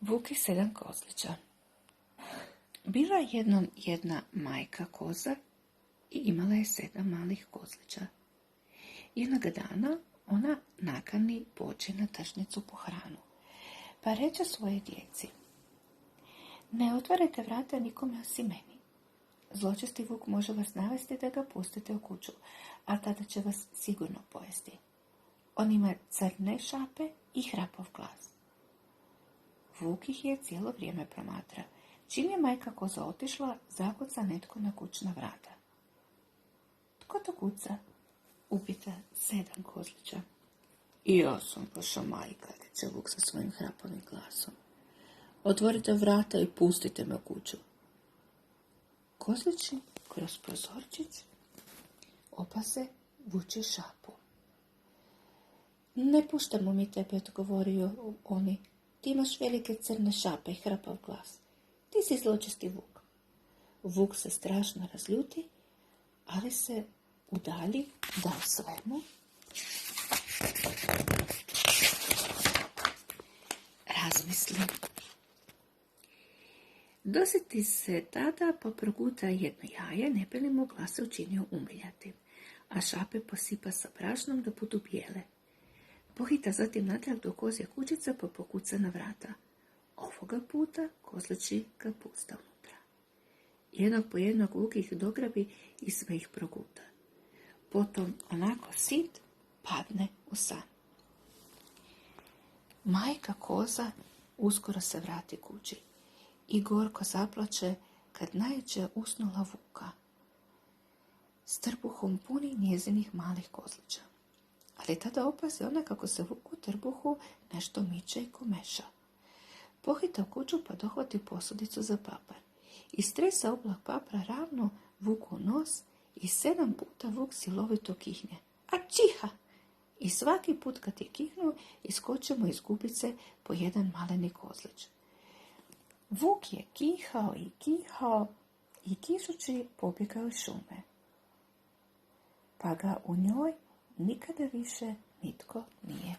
Vuk i 7 kozlića. Bila je jednom jedna majka koza i imala je 7 malih kozlića. Jednog dana ona nakani poći na tržnicu po hranu, pa reče svoje djeci: ne otvarajte vrata nikome osim meni. Zločesti vuk može vas navesti da ga pustite u kuću, a tada će vas sigurno pojesti. On ima crne šape i hrapav glas. Vuk ih je cijelo vrijeme promatra. Čim je majka koza otišla, zakuca netko na kućna vrata. Tko to kuca? Upita 7 kozlića. I ja sam vaša majka, reče vuk sa svojim hrapavim glasom. Otvorite vrata i pustite me u kuću. Kozlići kroz prozorčić opase vuče šapu. Ne puštamo mi tebe, odgovorio oni. Ti imaš velike crne šape i hrapav glas. Ti si zločesti vuk. Vuk se strašno razljuti, ali se udalji da o svemu razmisli. Dosjeti se tada pa proguta jedno jaje, ne bi li mu glasa učinio umiljati, a šape posipa sa prašnom da budu bijele. Pohita zatim natrag do kozje kućice pa pokuca na vrata. Ovoga puta kozlići ga pusta unutra. Jednog po jednog vuk ih dograbi i sve ih proguta. Potom, onako sit, padne u san. Majka koza uskoro se vrati kući i gorko zaplače kad naiđe usnula vuka s trbuhom puni njezinih malih kozlića. Ali tada opazi ona kako se vuk u trbuhu nešto miče i komeša. Pohita u kuću pa dohvati posudicu za papar. Istresa oblak papra ravno vuku nos i 7 puta vuk silovito kihne. A čiha! I svaki put kad je kihnuo, iskoče mu iz gubice po jedan maleni kozlić. Vuk je kihao i kišući pobjegao iz šume. Pa ga u njoj nikada više nitko nije